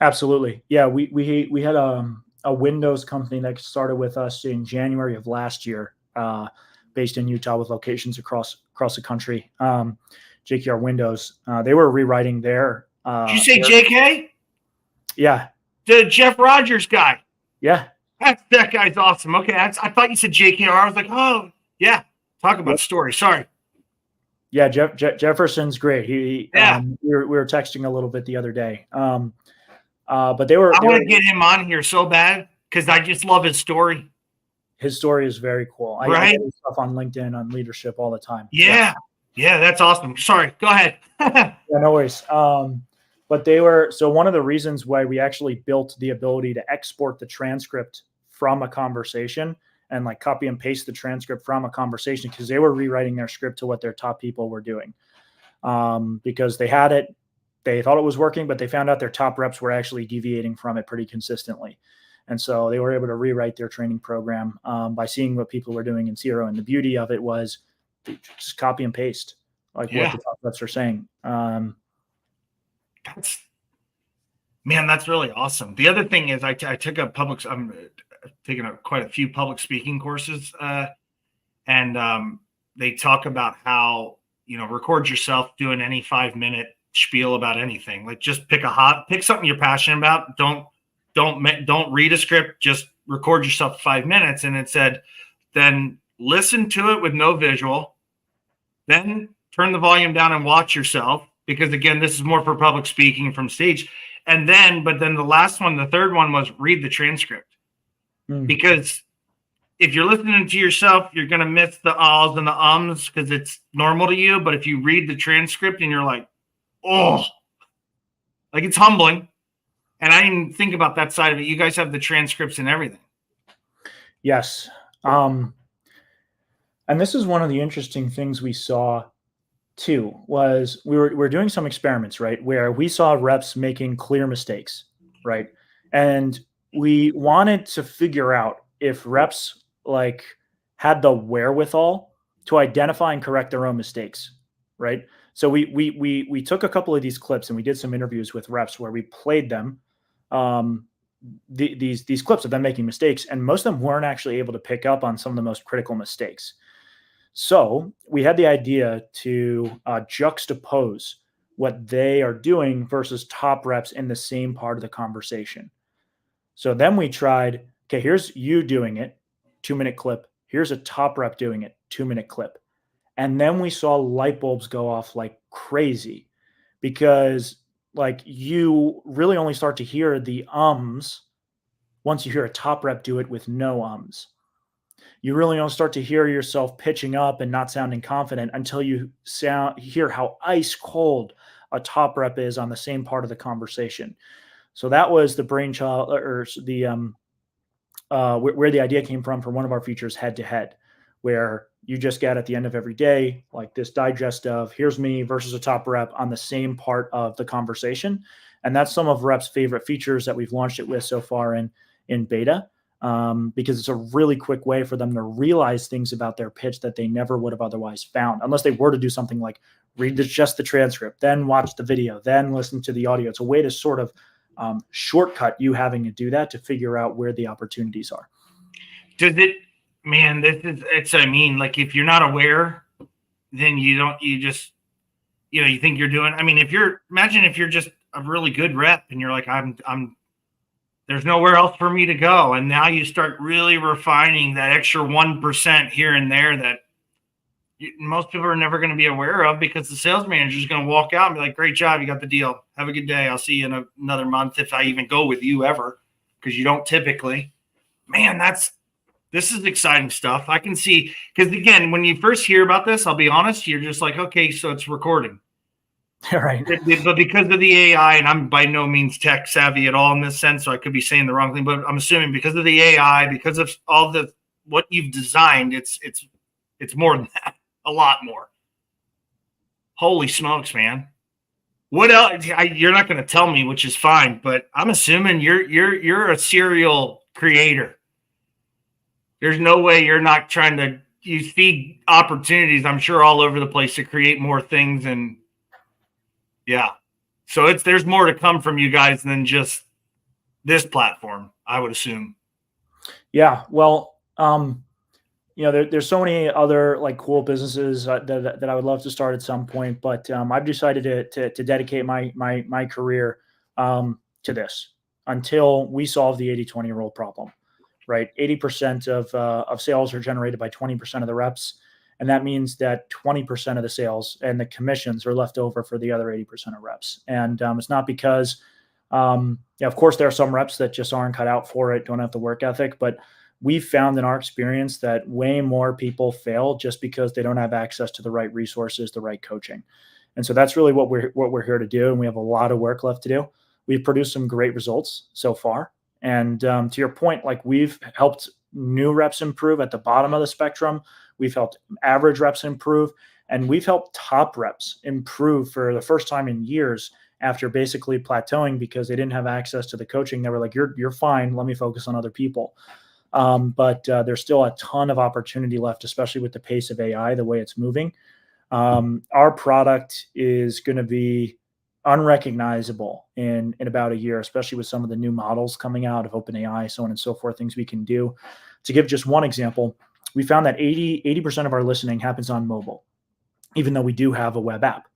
Absolutely. Yeah, we had a Windows company that started with us in January of last year, based in Utah with locations across the country. JKR Windows. They were rewriting their. Did you say JK? Yeah. The Jeff Rogers guy. Yeah. That guy's awesome. Okay, I thought you said JKR. I was like, oh yeah. Talk about story. Sorry. Yeah, Jefferson's great. We were texting a little bit the other day. But they were. I want to get him on here so bad because I just love his story. His story is very cool. Right? I get his stuff on LinkedIn on leadership all the time. Yeah, that's awesome. Sorry, go ahead. Yeah, no worries. But they were, so one of the reasons why we actually built the ability to export the transcript from a conversation and like copy and paste the transcript from a conversation, because they were rewriting their script to what their top people were doing. Because they had it, they thought it was working, but they found out their top reps were actually deviating from it pretty consistently. And so they were able to rewrite their training program by seeing what people were doing in Siro. And the beauty of it was just copy and paste, like what the top reps are saying. That's really awesome. The other thing is I took I'm taking quite a few public speaking courses, and they talk about how, record yourself doing any 5-minute spiel about anything. Like just pick something you're passionate about. Don't read a script, just record yourself 5 minutes. And it said, then listen to it with no visual, then turn the volume down and watch yourself. Because again, this is more for public speaking from stage. But then the last one, the third one was read the transcript. Because if you're listening to yourself, you're going to miss the ahs and the ums because it's normal to you. But if you read the transcript and you're like, oh, like it's humbling. And I didn't think about that side of it. You guys have the transcripts and everything. Yes. And this is one of the interesting things we saw too, was we were doing some experiments, right, where we saw reps making clear mistakes, right? And we wanted to figure out if reps like had the wherewithal to identify and correct their own mistakes, right? So we took a couple of these clips and we did some interviews with reps where we played them, these clips of them making mistakes, and most of them weren't actually able to pick up on some of the most critical mistakes. So we had the idea to juxtapose what they are doing versus top reps in the same part of the conversation. So then we tried, okay, here's you doing it, 2-minute clip. Here's a top rep doing it, 2-minute clip. And then we saw light bulbs go off like crazy, because like you really only start to hear the ums once you hear a top rep do it with no ums. You really don't start to hear yourself pitching up and not sounding confident until you hear how ice cold a top rep is on the same part of the conversation. So that was the brainchild, or the where the idea came from for one of our features, head to head, where you just get at the end of every day like this digest of here's me versus a top rep on the same part of the conversation. And that's some of reps' favorite features that we've launched it with so far in beta. Because it's a really quick way for them to realize things about their pitch that they never would have otherwise found, unless they were to do something like read just the transcript, then watch the video, then listen to the audio. It's a way to sort of shortcut you having to do that to figure out where the opportunities are. Like if you're not aware, then you think you're doing, imagine if you're just a really good rep and you're like, there's nowhere else for me to go. And now you start really refining that extra 1% here and there that most people are never going to be aware of, because the sales manager is going to walk out and be like, great job. You got the deal. Have a good day. I'll see you in another month, if I even go with you ever, because you don't typically. Man, this is exciting stuff. I can see, because again, when you first hear about this, I'll be honest, you're just like, okay, so it's recording. Right. But because of the AI, and I'm by no means tech savvy at all in this sense, so I could be saying the wrong thing, but I'm assuming because of the AI, because of all the what you've designed, it's more than that, a lot more. Holy smokes, man! What else? You're not going to tell me, which is fine, but I'm assuming you're a serial creator. There's no way you're not trying to. You see opportunities, I'm sure, all over the place to create more things, and yeah. So there's more to come from you guys than just this platform, I would assume. Yeah. Well, there's so many other like cool businesses that I would love to start at some point, but I've decided to dedicate my career to this until we solve the 80-20 rule problem. Right, 80% of sales are generated by 20% of the reps, and that means that 20% of the sales and the commissions are left over for the other 80% of reps. And it's not because, of course, there are some reps that just aren't cut out for it, don't have the work ethic, but we've found in our experience that way more people fail just because they don't have access to the right resources, the right coaching. And so that's really what we're here to do, and we have a lot of work left to do. We've produced some great results so far. And to your point, like we've helped new reps improve at the bottom of the spectrum. We've helped average reps improve, and we've helped top reps improve for the first time in years after basically plateauing because they didn't have access to the coaching. They were like, you're fine. Let me focus on other people. But there's still a ton of opportunity left, especially with the pace of AI, the way it's moving. Our product is going to be unrecognizable in about a year, especially with some of the new models coming out of OpenAI, so on and so forth, things we can do. To give just one example, we found that 80% of our listening happens on mobile, even though we do have a web app,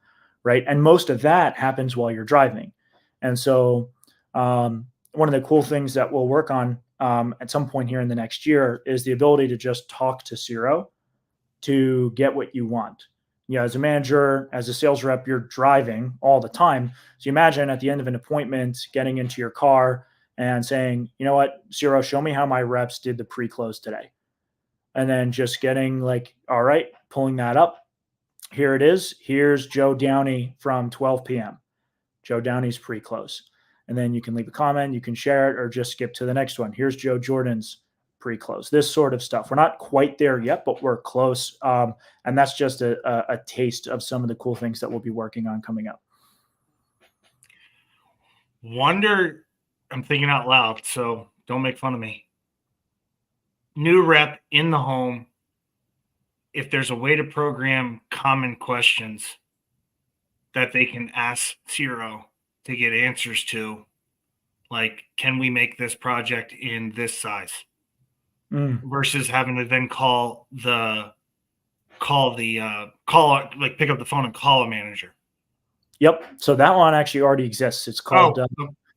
right? And most of that happens while you're driving. And so one of the cool things that we'll work on at some point here in the next year is the ability to just talk to Siro to get what you want. As a manager, as a sales rep, you're driving all the time. So you imagine at the end of an appointment, getting into your car and saying, you know what, Siro, show me how my reps did the pre-close today. And then just getting like, all right, pulling that up. Here it is. Here's Joe Downey from 12 p.m. Joe Downey's pre-close. And then you can leave a comment, you can share it, or just skip to the next one. Here's Joe Jordan's pre-close, this sort of stuff. We're not quite there yet, but we're close. And that's just a taste of some of the cool things that we'll be working on coming up. I'm thinking out loud, so don't make fun of me. New rep in the home, if there's a way to program common questions that they can ask Siro to get answers to, like, can we make this project in this size? Versus having to then pick up the phone and call a manager. Yep. So that one actually already exists. It's called.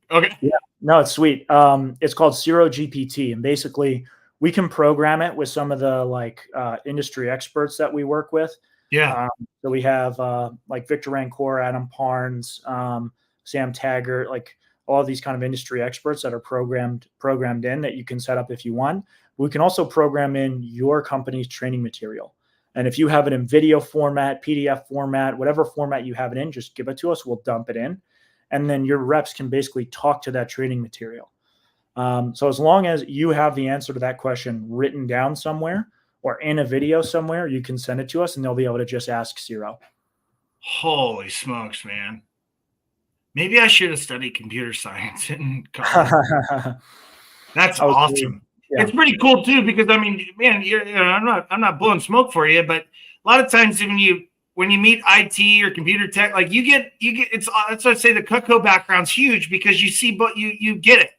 Okay. Yeah. No, it's sweet. It's called Siro GPT, and basically we can program it with some of the industry experts that we work with. Yeah. So we have like Victor Rancor, Adam Parnes, Sam Taggart, like all of these kind of industry experts that are programmed in that you can set up if you want. We can also program in your company's training material. And if you have it in video format, PDF format, whatever format you have it in, just give it to us. We'll dump it in. And then your reps can basically talk to that training material. So as long as you have the answer to that question written down somewhere or in a video somewhere, you can send it to us and they'll be able to just ask Siro. Holy smokes, man. Maybe I should have studied computer science in college. That's awesome. Yeah. It's pretty cool too, because I mean, man, I'm not blowing smoke for you, but a lot of times when you meet IT or computer tech, like you get that's why I say the CUTCO background's huge, because you see, but you get it,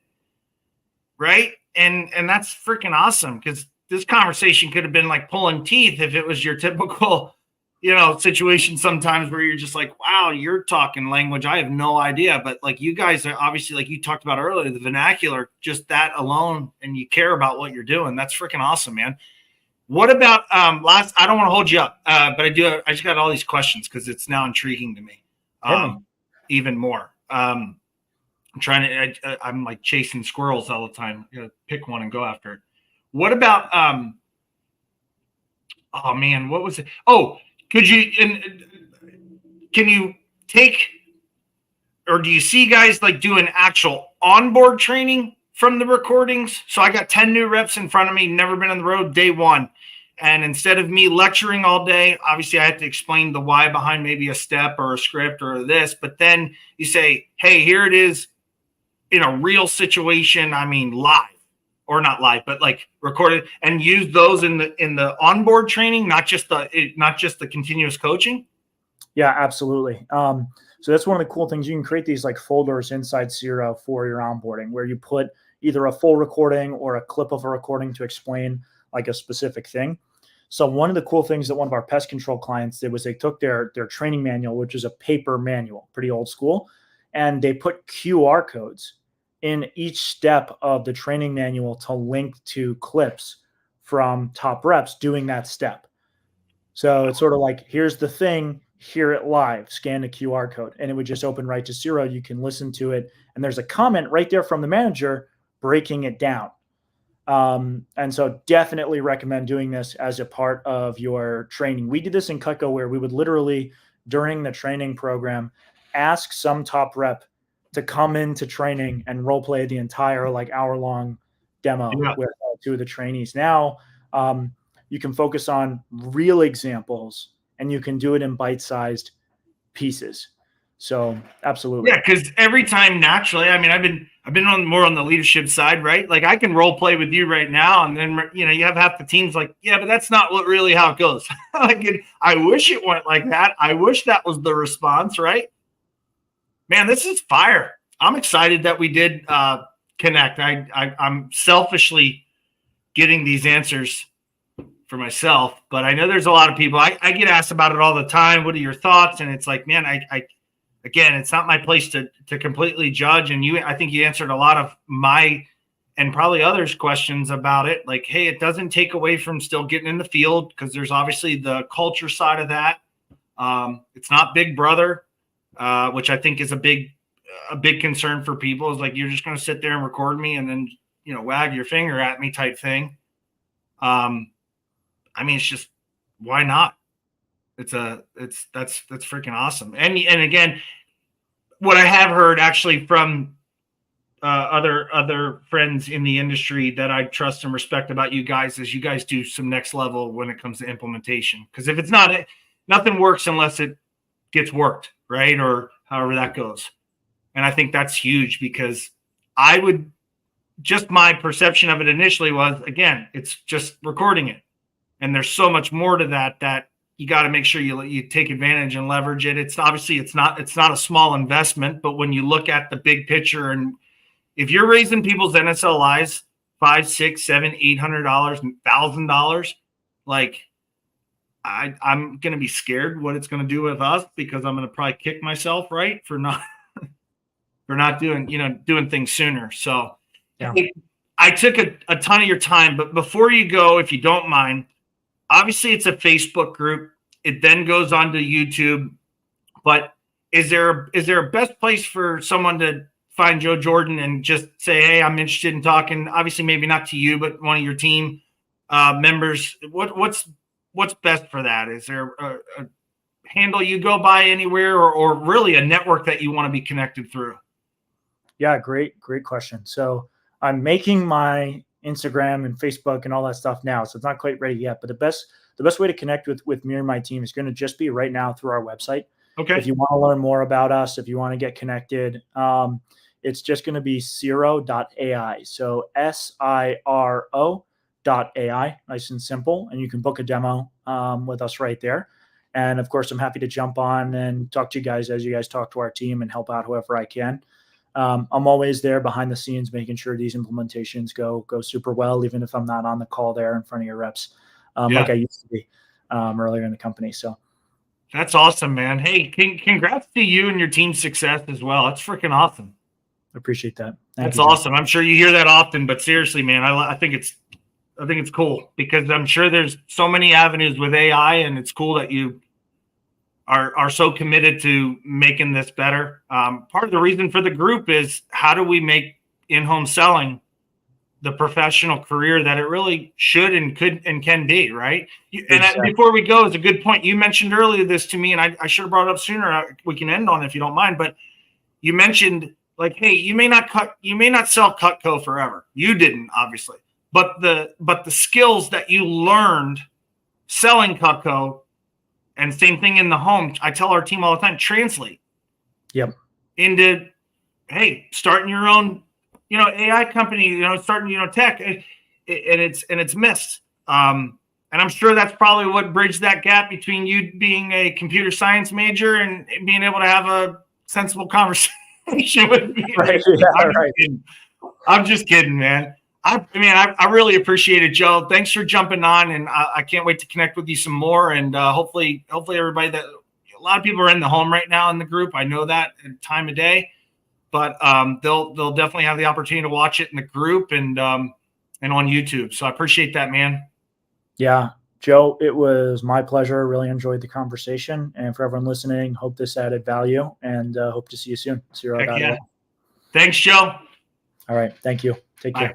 right? And that's freaking awesome, because this conversation could have been like pulling teeth if it was your typical, situation sometimes where you're just like, wow, you're talking language I have no idea. But like, you guys are obviously, like you talked about earlier, the vernacular, just that alone, and you care about what you're doing. That's freaking awesome, man. What about I don't want to hold you up, but I just got all these questions because it's now intriguing to me even more. I'm like chasing squirrels all the time. You gotta pick one and go after it. What about oh man, what was it? Oh, can you take, or do you see guys like doing actual onboard training from the recordings? So I got 10 new reps in front of me, never been on the road, day one. And instead of me lecturing all day, obviously I had to explain the why behind maybe a step or a script or this, but then you say, hey, here it is in a real situation. I mean, live, or not live, but like recorded, and use those in the onboard training, not just the continuous coaching. Yeah, absolutely. So that's one of the cool things. You can create these like folders inside Siro for your onboarding, where you put either a full recording or a clip of a recording to explain like a specific thing. So one of the cool things that one of our pest control clients did was they took their training manual, which is a paper manual, pretty old school, and they put QR codes in each step of the training manual to link to clips from top reps doing that step. So it's sort of like, here's the thing, hear it live, scan the QR code, and it would just open right to Siro. You can listen to it, and there's a comment right there from the manager breaking it down. And so definitely recommend doing this as a part of your training. We did this in CUTCO where we would literally, during the training program, ask some top rep to come into training and role play the entire like hour-long demo with two of the trainees. Now, you can focus on real examples, and you can do it in bite-sized pieces. So absolutely. Yeah, because every time naturally, I mean, I've been on more on the leadership side, right? Like I can role play with you right now, and then you have half the teams like, yeah, but that's not what really how it goes. Like I wish it went like that. I wish that was the response, right? Man, this is fire. I'm excited that we did connect. I'm selfishly getting these answers for myself, but I know there's a lot of people. I get asked about it all the time. What are your thoughts? And it's like, man, again, it's not my place to completely judge. And I think you answered a lot of my and probably others' questions about it. Like, hey, it doesn't take away from still getting in the field, because there's obviously the culture side of that. It's not Big Brother, which I think is a big concern for people. Is like, you're just going to sit there and record me and then wag your finger at me type thing. I mean, it's just, why not? That's freaking awesome. And again, what I have heard actually from other friends in the industry that I trust and respect about you guys is you guys do some next level when it comes to implementation. Because if it's not, nothing works unless it gets worked, right? Or however that goes. And I think that's huge, because just my perception of it initially was, again, it's just recording it. And there's so much more to that you got to make sure you take advantage and leverage it. It's obviously it's not a small investment, but when you look at the big picture, and if you're raising people's NSLIs $500, $600, $700, $800, $1,000, like I'm gonna be scared what it's gonna do with us, because I'm gonna probably kick myself, right, for not doing things sooner. So yeah. I took a ton of your time, but before you go, if you don't mind. Obviously, it's a Facebook group. It then goes on to YouTube. But is there a best place for someone to find Joe Jordan and just say, hey, I'm interested in talking? Obviously, maybe not to you, but one of your team members. What's best for that? Is there a handle you go by anywhere, or really a network that you want to be connected through? Yeah, great question. So I'm making my Instagram and Facebook and all that stuff now, so it's not quite ready yet. But the best way to connect with me and my team is going to just be right now through our website. Okay. If you want to learn more about us, if you want to get connected, it's just going to be Siro.ai. So SIRO.ai, nice and simple, and you can book a demo with us right there. And of course, I'm happy to jump on and talk to you guys as you guys talk to our team and help out whoever I can. I'm always there behind the scenes, making sure these implementations go super well, even if I'm not on the call there in front of your reps, like I used to be earlier in the company. So that's awesome, man. Hey, congrats to you and your team's success as well. That's freaking awesome. Appreciate that. That's awesome. I'm sure you hear that often, but seriously, man, I think it's cool, because I'm sure there's so many avenues with AI, and it's cool that you are so committed to making this better. Part of the reason for the group is, how do we make in-home selling the professional career that it really should and could and can be, right? Exactly. Before we go, it's a good point. You mentioned earlier this to me, and I should have brought it up sooner. We can end on it if you don't mind, but you mentioned like, hey, you may not sell CUTCO forever. You didn't, obviously, but the skills that you learned selling CUTCO, and same thing in the home. I tell our team all the time, translate into, hey, starting your own, AI company, starting, tech, and it's missed. And I'm sure that's probably what bridged that gap between you being a computer science major and being able to have a sensible conversation with me. Right. I'm just kidding, man. I really appreciate it, Joe. Thanks for jumping on, and I can't wait to connect with you some more. And hopefully everybody a lot of people are in the home right now in the group. I know that time of day, but they'll definitely have the opportunity to watch it in the group and on YouTube. So I appreciate that, man. Yeah, Joe, it was my pleasure. Really enjoyed the conversation, and for everyone listening, hope this added value, and hope to see you soon. Siro. Thanks, Joe. All right, thank you. Take care.